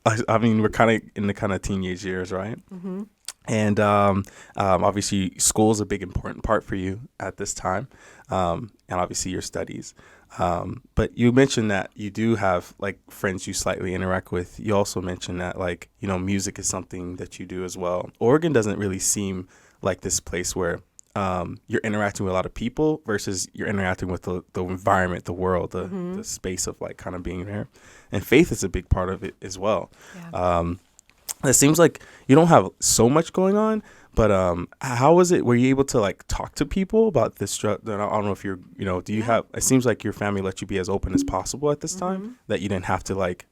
I mean, we're kind of in the kind of teenage years, right? Mm-hmm. And obviously, school is a big important part for you at this time, and obviously your studies. But you mentioned that you do have like friends you slightly interact with. You also mentioned that like, music is something that you do as well. Oregon doesn't really seem like this place where you're interacting with a lot of people versus you're interacting with the environment, the world, the space of like kind of being there. And faith is a big part of it as well. Yeah. It seems like you don't have so much going on, but how was it? Were you able to like talk to people about this? I don't know if you're, do you have? It seems like your family let you be as open as possible at this time, that you didn't have to like,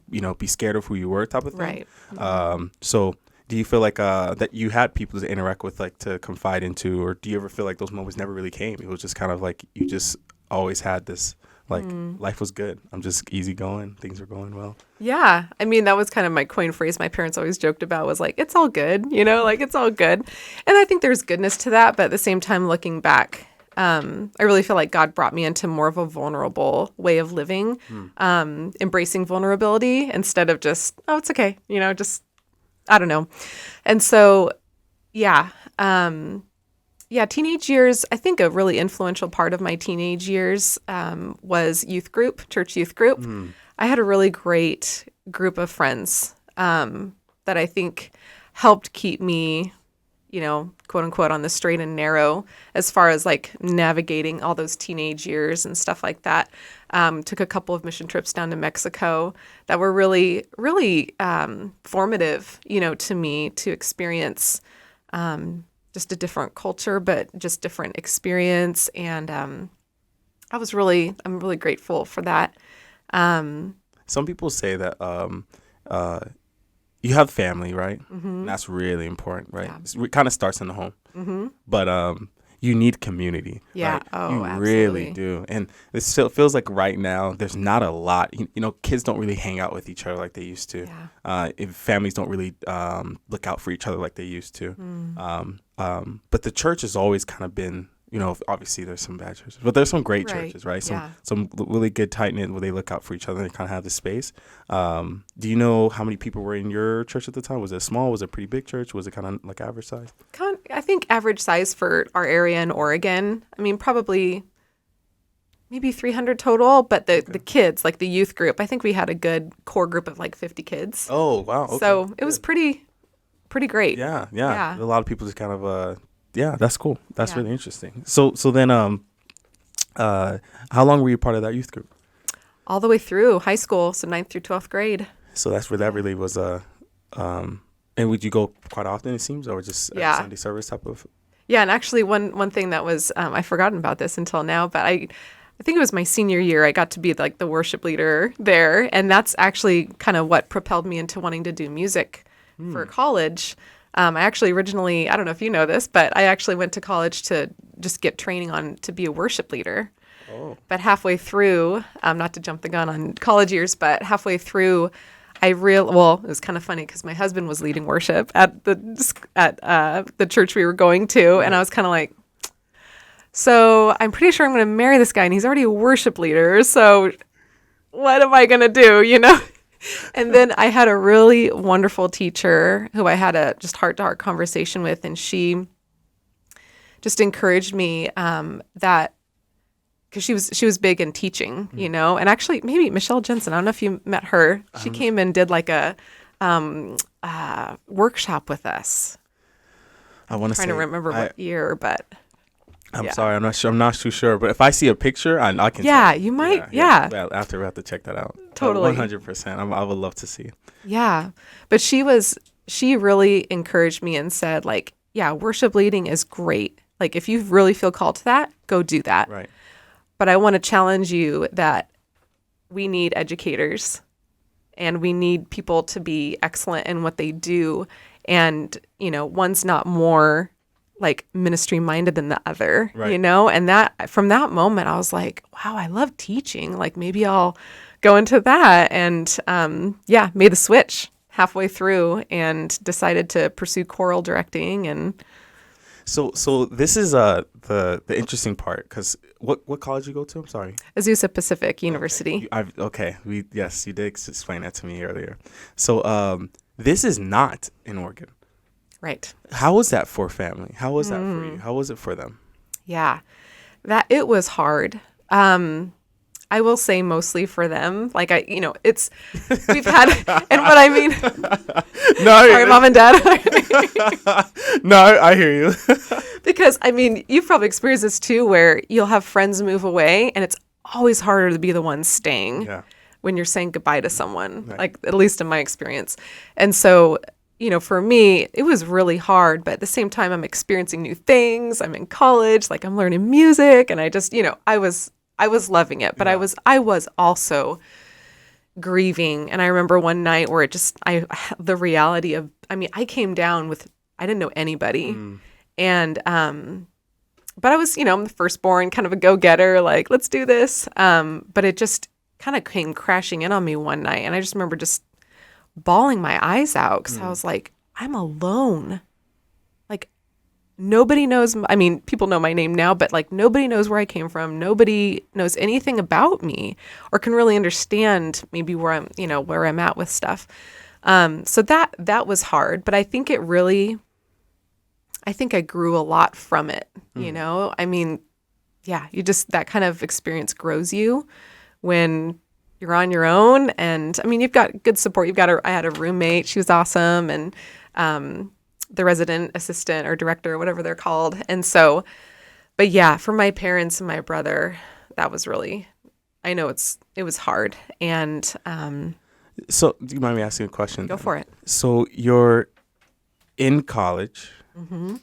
be scared of who you were, type of thing. Right. So do you feel like that you had people to interact with, like to confide into, or do you ever feel like those moments never really came? It was just kind of like you just always had this. Like, life was good. I'm just easygoing. Things were going well. Yeah. I mean, that was kind of my coin phrase my parents always joked about was like, it's all good, like it's all good. And I think there's goodness to that. But at the same time, looking back, I really feel like God brought me into more of a vulnerable way of living, embracing vulnerability instead of just, oh, it's okay. Just, I don't know. And so, yeah. Teenage years, I think a really influential part of my teenage years was church youth group. I had a really great group of friends that I think helped keep me, quote unquote, on the straight and narrow as far as like navigating all those teenage years and stuff like that. Took a couple of mission trips down to Mexico that were really, really formative, to me to experience just a different culture, but just different experience. And I'm really grateful for that. Some people say that you have family, right? And that's really important, right? Yeah. It kind of starts in the home, but you need community. Yeah. Right? Oh, you absolutely. really do. And it still feels like right now there's not a lot. Kids don't really hang out with each other like they used to. Yeah. If families don't really look out for each other like they used to. But the church has always kind of been, obviously there's some bad churches, but there's some great churches, right? Some really good tight knit where they look out for each other and kind of have the space. Do you know how many people were in your church at the time? Was it small? Was it a pretty big church? Was it kind of like average size? I think average size for our area in Oregon. I mean, probably maybe 300 total, but the kids, like the youth group, I think we had a good core group of like 50 kids. Oh, wow. Okay. So it was pretty great. Yeah. A lot of people just kind of, that's cool. That's really interesting. So then, how long were you part of that youth group? All the way through high school, so 9th through 12th grade. So that's where that really was, and would you go quite often, it seems, or just Sunday service type of? Yeah, and actually one thing that was, I've forgotten about this until now, but I think it was my senior year, I got to be like the worship leader there. And that's actually kind of what propelled me into wanting to do music for college. I actually originally, I don't know if you know this, but I actually went to college to just get training on to be a worship leader. Oh. But halfway through, not to jump the gun on college years, but halfway through, it was kind of funny because my husband was leading worship at the church we were going to, and I was kind of like, so I'm pretty sure I'm going to marry this guy, and he's already a worship leader, so what am I going to do, And then I had a really wonderful teacher who I had a just heart-to-heart conversation with, and she just encouraged me that because she was big in teaching, and actually maybe Michelle Jensen, I don't know if you met her. She came and did like a workshop with us. I'm trying to remember what year, but I'm sorry, I'm not sure. I'm not too sure, but if I see a picture, I can. Yeah, tell. You might. Yeah. After we have to check that out. Totally. 100%. I would love to see. Yeah, but she really encouraged me and said, like, yeah, worship leading is great. Like, if you really feel called to that, go do that. Right. But I want to challenge you that we need educators and we need people to be excellent in what they do. And, one's not more like ministry minded than the other, right. And that from that moment, I was like, wow, I love teaching. Like maybe I'll go into that. And made the switch halfway through and decided to pursue choral directing. And So this is the interesting part, because what college you go to? I'm sorry. Azusa Pacific University. Yes, you did explain that to me earlier. So this is not in Oregon. Right. How was that for family? How was that for you? How was it for them? Yeah. That it was hard. I will say mostly for them. Like we've had, and what I mean, No, sorry, mom and dad. no, I hear you. Because I mean, you've probably experienced this too, where you'll have friends move away and it's always harder to be the one staying when you're saying goodbye to someone, like at least in my experience. And so, for me, it was really hard, but at the same time, I'm experiencing new things. I'm in college, like I'm learning music, and I just, I was loving it, but I was also grieving. And I remember one night where the reality of, I came down with, I didn't know anybody. And, but I was, I'm the firstborn, kind of a go-getter, like, let's do this. But it just kind of came crashing in on me one night. And I just remember just bawling my eyes out because I was like, I'm alone. Like, nobody knows. People know my name now, but like nobody knows where I came from. Nobody knows anything about me or can really understand maybe where I'm at with stuff. So that was hard, but I think I grew a lot from it. That kind of experience grows you when you're on your own. And you've got good support. I had a roommate. She was awesome. And, the resident assistant or director, or whatever they're called. And so, but yeah, for my parents and my brother, that was really, I know it was hard. And, so do you mind me asking a question? Go for it. So you're in college. Mm-hmm.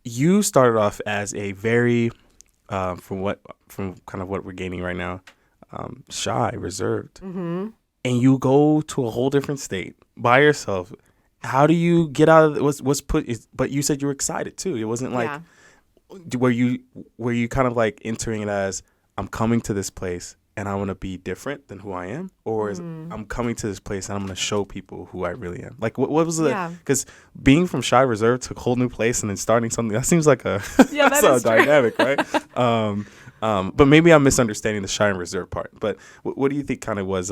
You started off as a very, from kind of what we're gaining right now, shy, reserved. Mm-hmm. And you go to a whole different state by yourself. How do you get out of but you said you were excited too. It wasn't like, were you kind of like entering it as, I'm coming to this place and I want to be different than who I am? Or is I'm coming to this place and I'm going to show people who I really am? Like what was because being from shy, reserved to a whole new place and then starting something, that seems like that's a dynamic, right? But maybe I'm misunderstanding the shy and reserved part. But what do you think kind of was,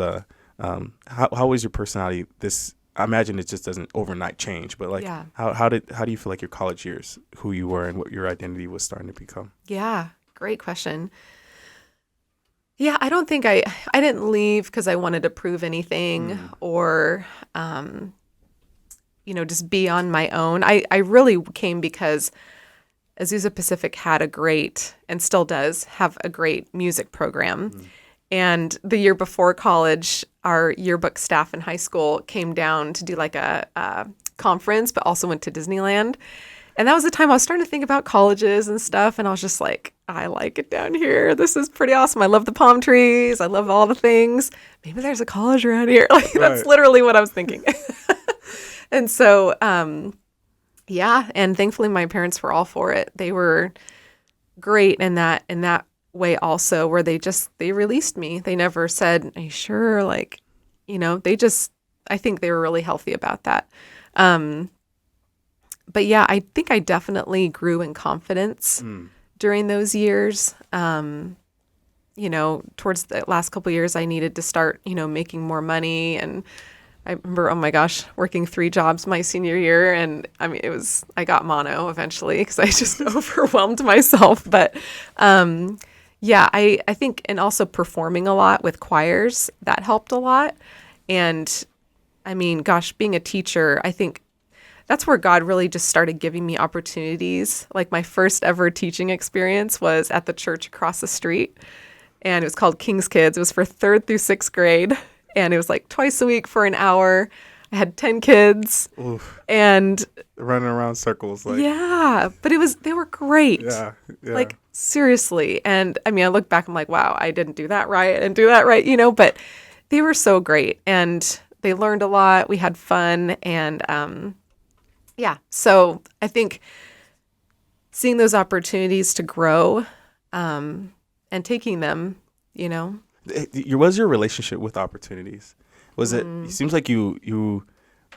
how was your personality I imagine it just doesn't overnight change, but like how do you feel like your college years, who you were and what your identity was starting to become? Yeah, great question. Yeah, I don't think I didn't leave because I wanted to prove anything or, just be on my own. I really came because Azusa Pacific had a great, and still does have a great music program. And the year before college, our yearbook staff in high school came down to do like a conference, but also went to Disneyland. And that was the time I was starting to think about colleges and stuff. And I was just like, I like it down here. This is pretty awesome. I love the palm trees. I love all the things. Maybe there's a college around here. Like that's literally what I was thinking. And so, and thankfully my parents were all for it. They were great in that way also, where they released me. They never said, are you sure? Like, I think they were really healthy about that. But yeah, I think I definitely grew in confidence during those years. Towards the last couple of years, I needed to start, making more money. And I remember, oh my gosh, working 3 jobs my senior year. And I got mono eventually because I just overwhelmed myself. But, I think, and also performing a lot with choirs, that helped a lot. And being a teacher, I think that's where God really just started giving me opportunities. Like my first ever teaching experience was at the church across the street, and it was called King's Kids. It was for 3rd through 6th grade, and it was like twice a week for an hour. I had 10 kids. Oof. And running around circles. Like, but they were great. Yeah. Like seriously. And I look back, I'm like, wow, I didn't do that right. I didn't do that right, but they were so great. And they learned a lot. We had fun. And, so I think seeing those opportunities to grow, and taking them, Was your relationship with opportunities? Was it seems like you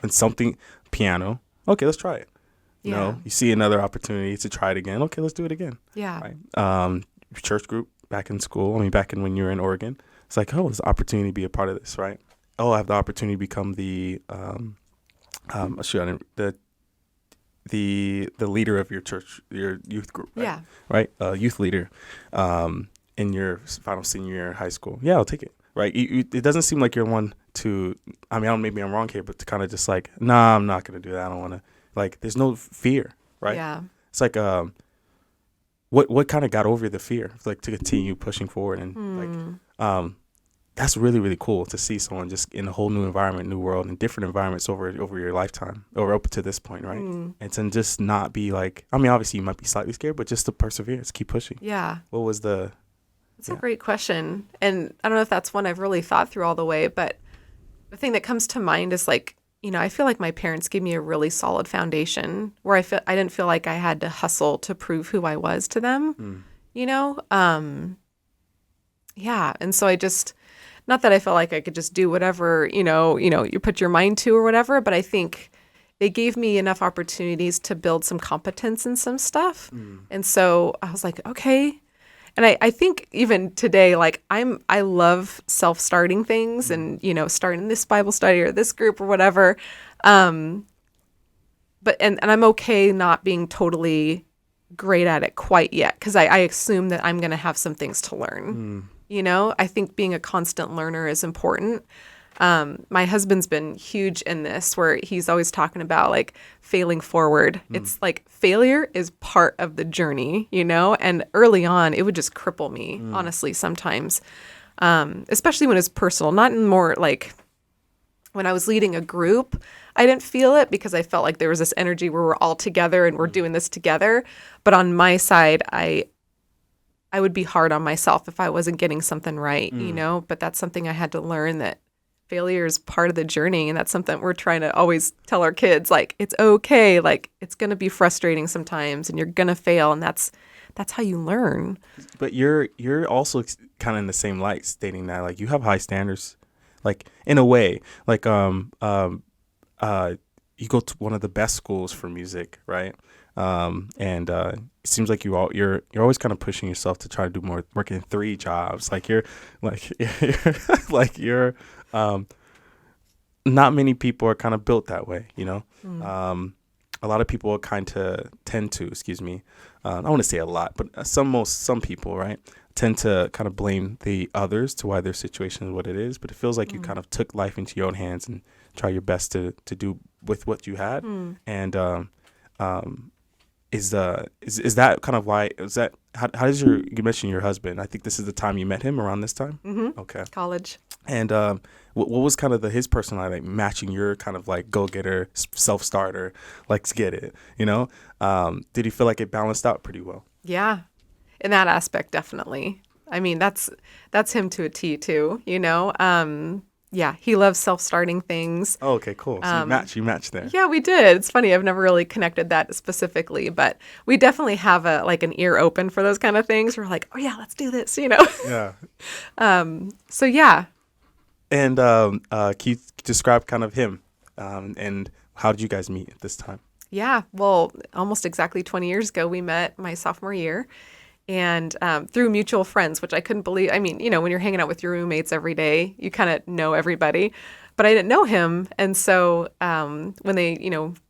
when something, piano, okay, let's try it. You see another opportunity to try it again. Okay, let's do it again. Yeah. Right? church group back in school. I mean, back in when you were in Oregon. It's like, oh, there's an opportunity to be a part of this, right? Oh, I have the opportunity to become the leader of your church, your youth group, right? Yeah. Right, youth leader, in your final senior year in high school. Yeah, I'll take it. Right, it doesn't seem like you're one to. I mean, maybe I'm wrong here, but to kind of just like, nah, I'm not gonna do that. I don't want to. Like, there's no fear, right? Yeah. It's like, what kind of got over the fear, like to continue pushing forward and like, that's really, really cool to see someone just in a whole new environment, new world, and different environments over your lifetime or up to this point, right? And to just not be like, I mean, obviously you might be slightly scared, but just to persevere, just keep pushing. Yeah. What was the? That's a great question. And I don't know if that's one I've really thought through all the way, but the thing that comes to mind is like, I feel like my parents gave me a really solid foundation where I didn't feel like I had to hustle to prove who I was to them, Yeah. And so I just, not that I felt like I could just do whatever, you put your mind to or whatever, but I think they gave me enough opportunities to build some competence in some stuff. And so I was like, okay. And I think even today, like I love self-starting things and, starting this Bible study or this group or whatever. But I'm okay not being totally great at it quite yet because I assume that I'm going to have some things to learn. I think being a constant learner is important. My husband's been huge in this where he's always talking about like failing forward. It's like failure is part of the journey, and early on it would just cripple me, honestly, sometimes, especially when it's personal, not in more like when I was leading a group, I didn't feel it because I felt like there was this energy where we're all together and we're doing this together. But on my side, I would be hard on myself if I wasn't getting something right, but that's something I had to learn that failure is part of the journey. And that's something we're trying to always tell our kids, like, it's okay. Like, it's going to be frustrating sometimes and you're going to fail. And that's how you learn. But you're also kind of in the same light stating that, like, you have high standards, like, in a way, like, you go to one of the best schools for music, right? And it seems like you're always kind of pushing yourself to try to do more, working 3 jobs. Like you're not many people are kind of built that way, a lot of people tend to, I want to say a lot, but some people, right, tend to kind of blame the others to why their situation is what it is. But it feels like you kind of took life into your own hands and try your best to do with what you had. And is that kind of why, is that, how does you mentioned your husband, I think this is the time you met him, around this time? Okay. College. And what was kind of his personality, like, matching your kind of like go-getter, self-starter, let's get it, did he feel like it balanced out pretty well? Yeah. In that aspect, definitely. I mean, that's him to a T too, Yeah, he loves self-starting things. Oh, okay, cool. So you match there. Yeah, we did. It's funny. I've never really connected that specifically, but we definitely have an ear open for those kind of things. We're like, oh yeah, let's do this, Yeah. So yeah. And can you describe kind of him, and how did you guys meet at this time? Yeah, well, almost exactly 20 years ago, we met my sophomore year. And through mutual friends, which I couldn't believe. I mean, when you're hanging out with your roommates every day, you kind of know everybody. But I didn't know him. And so when they,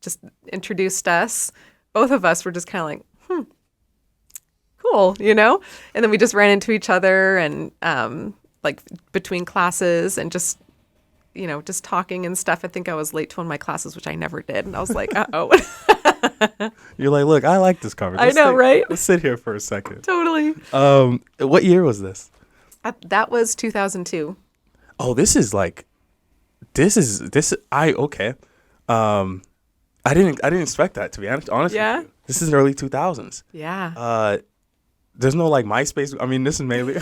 just introduced us, both of us were just kind of like, cool, And then we just ran into each other and like between classes and just, just talking and stuff. I think I was late to one of my classes, which I never did. And I was like, uh-oh. You're like, look, I like this conversation. I know, right? Let's sit here for a second. Totally. What year was this? That was 2002. Oh, okay. I didn't expect that, to be honest with you. This is early 2000s. Yeah. There's no like MySpace. I mean, this is mainly